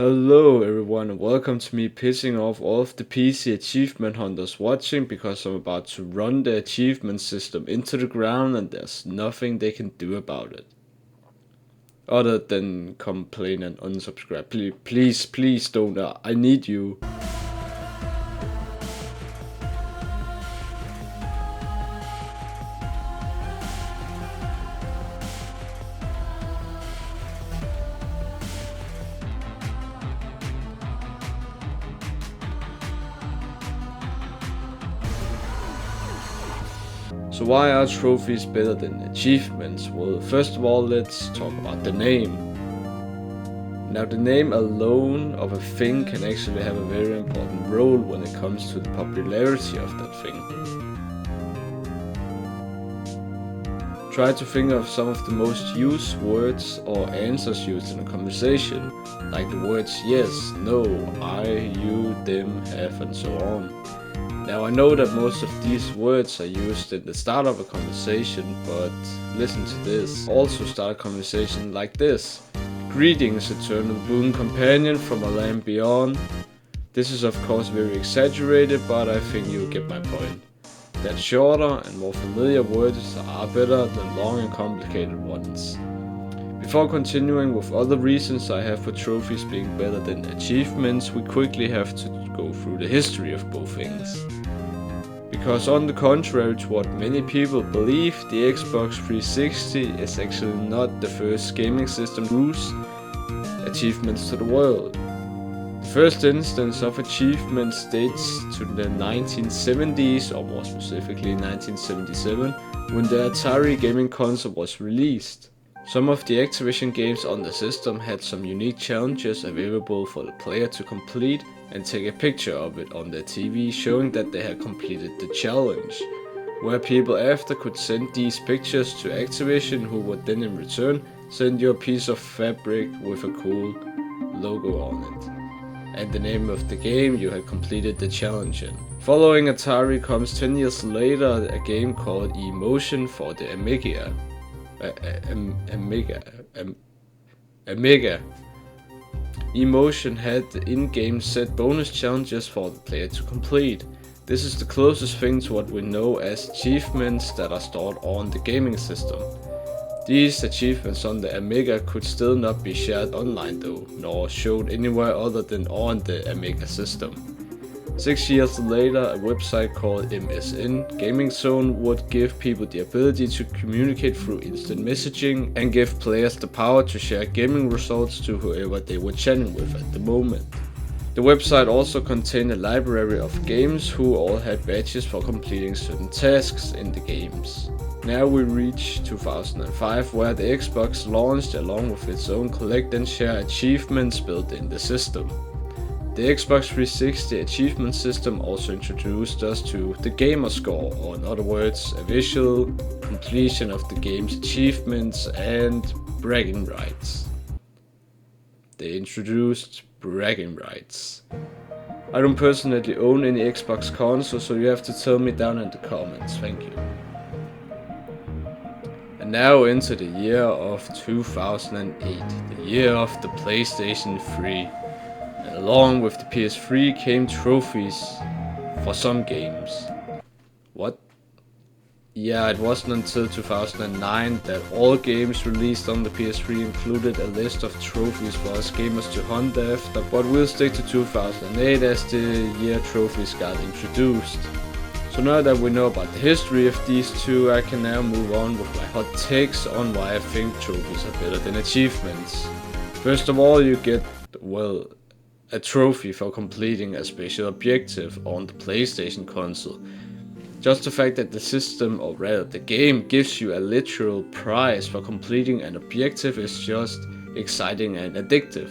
Hello everyone and welcome to me pissing off all of the PC achievement hunters watching because I'm about to run the achievement system into the ground and there's nothing they can do about it. Other than complain and unsubscribe. Please don't. I need you. So why are trophies better than achievements? Well, first of all, let's talk about the name. Now, the name alone of a thing can actually have a very important role when it comes to the popularity of that thing. Try to think of some of the most used words or answers used in a conversation, like the words yes, no, I, you, them, have, and so on. Now I know that most of these words are used at the start of a conversation, but listen to this. Also start a conversation like this. Greetings, eternal boon companion from a land beyond. This is of course very exaggerated, but I think you get my point. That shorter and more familiar words are better than long and complicated ones. Before continuing with other reasons I have for trophies being better than achievements, we quickly have to go through the history of both things. Because on the contrary to what many people believe, the Xbox 360 is actually not the first gaming system to introduce achievements to the world. The first instance of achievements dates to the 1970s, or more specifically 1977, when the Atari gaming console was released. Some of the Activision games on the system had some unique challenges available for the player to complete and take a picture of it on their TV showing that they had completed the challenge, where people after could send these pictures to Activision, who would then in return send you a piece of fabric with a cool logo on it, and the name of the game you had completed the challenge in. Following Atari comes 10 years later a game called Emotion for the Amiga. Amiga. Emotion had in-game set bonus challenges for the player to complete. This is the closest thing to what we know as achievements that are stored on the gaming system. These achievements on the Amiga could still not be shared online though, nor showed anywhere other than on the Amiga system. 6 years later, a website called MSN Gaming Zone would give people the ability to communicate through instant messaging and give players the power to share gaming results to whoever they were chatting with at the moment. The website also contained a library of games who all had badges for completing certain tasks in the games. Now we reach 2005, where the Xbox launched along with its own collect and share achievements built in the system. The Xbox 360 achievement system also introduced us to the gamer score, or in other words, a visual completion of the game's achievements and bragging rights. They introduced bragging rights. I don't personally own any Xbox console, so you have to tell me down in the comments, thank you. And now into the year of 2008, the year of the PlayStation 3. And along with the PS3 came trophies for some games. What? Yeah, it wasn't until 2009 that all games released on the PS3 included a list of trophies for us gamers to hunt after, but we'll stick to 2008 as the year trophies got introduced. So now that we know about the history of these two, I can now move on with my hot takes on why I think trophies are better than achievements. First of all, you get, well, a trophy for completing a special objective on the PlayStation console. Just the fact that the system, or rather the game, gives you a literal prize for completing an objective is just exciting and addictive.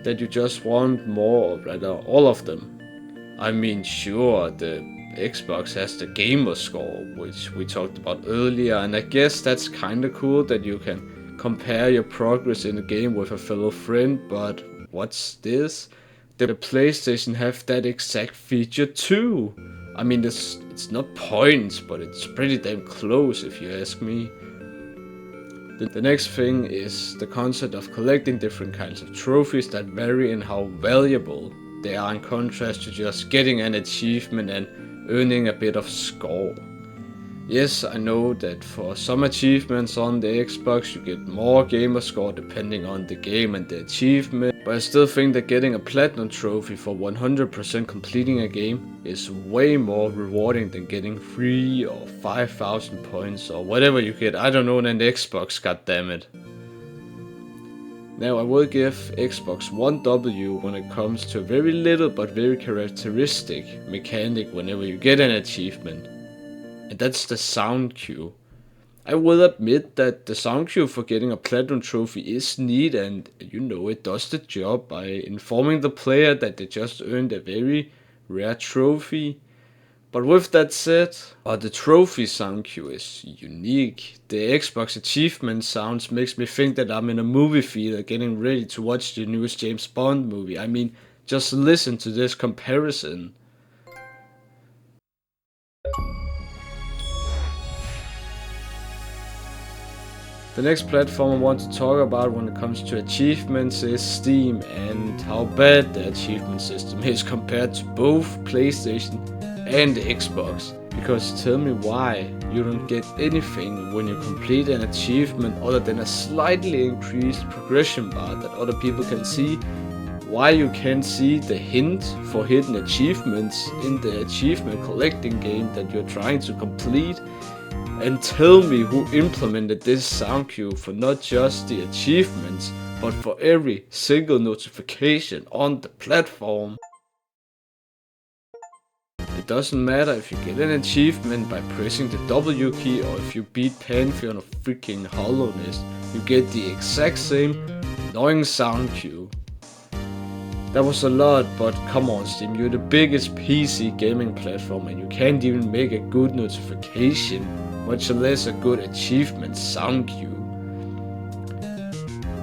That you just want more, or rather all of them. I mean, sure, the Xbox has the gamer score, which we talked about earlier, and I guess that's kinda cool that you can compare your progress in a game with a fellow friend, but what's this? The PlayStation have that exact feature too. I mean, it's not points, but it's pretty damn close if you ask me. The next thing is the concept of collecting different kinds of trophies that vary in how valuable they are in contrast to just getting an achievement and earning a bit of score. Yes, I know that for some achievements on the Xbox you get more gamer score depending on the game and the achievement, but I still think that getting a platinum trophy for 100% completing a game is way more rewarding than getting 3 or 5,000 points or whatever you get. I don't know, on the Xbox, goddammit. Now I will give Xbox 1W when it comes to a very little but very characteristic mechanic whenever you get an achievement. And that's the sound cue. I will admit that the sound cue for getting a platinum trophy is neat, and it does the job by informing the player that they just earned a very rare trophy. But with that said, the trophy sound cue is unique. The Xbox achievement sounds makes me think that I'm in a movie theater getting ready to watch the newest James Bond movie. I mean, just listen to this comparison. The next platform I want to talk about when it comes to achievements is Steam, and how bad the achievement system is compared to both PlayStation and the Xbox. Because tell me why you don't get anything when you complete an achievement other than a slightly increased progression bar that other people can see. Why you can't see the hint for hidden achievements in the achievement collecting game that you're trying to complete. And tell me who implemented this sound cue for not just the achievements, but for every single notification on the platform. It doesn't matter if you get an achievement by pressing the W key or if you beat Pantheon of freaking Hollowness, you get the exact same annoying sound cue. That was a lot, but come on Steam, you're the biggest PC gaming platform and you can't even make a good notification, much less a good achievement sound cue.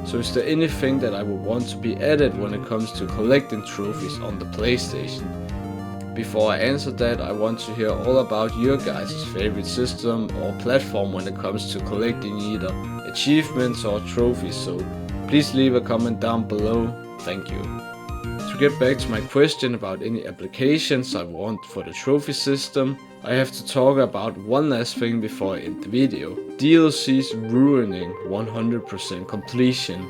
So is there anything that I would want to be added when it comes to collecting trophies on the PlayStation? Before I answer that, I want to hear all about your guys' favorite system or platform when it comes to collecting either achievements or trophies, so please leave a comment down below. Thank you. To get back to my question about any applications I want for the trophy system, I have to talk about one last thing before I end the video. DLCs ruining 100% completion.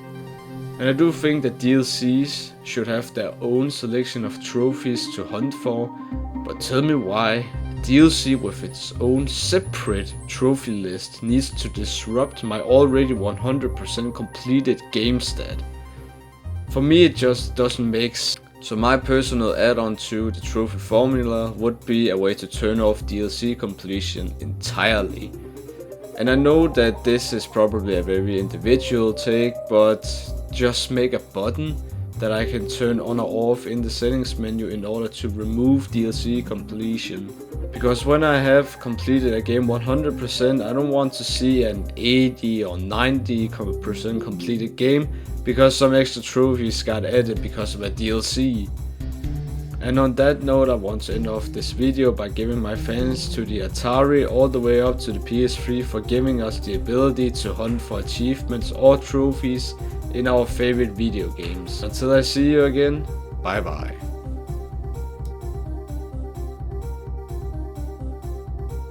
And I do think that DLCs should have their own selection of trophies to hunt for, but tell me why a DLC with its own separate trophy list needs to disrupt my already 100% completed game stat. For me it just doesn't make sense. So my personal add-on to the trophy formula would be a way to turn off DLC completion entirely. And I know that this is probably a very individual take, but just make a button that I can turn on or off in the settings menu in order to remove DLC completion. Because when I have completed a game 100%, I don't want to see an 80 or 90% completed game because some extra trophies got added because of a DLC. And on that note, I want to end off this video by giving my thanks to the Atari all the way up to the PS3 for giving us the ability to hunt for achievements or trophies in our favorite video games. Until I see you again, bye bye.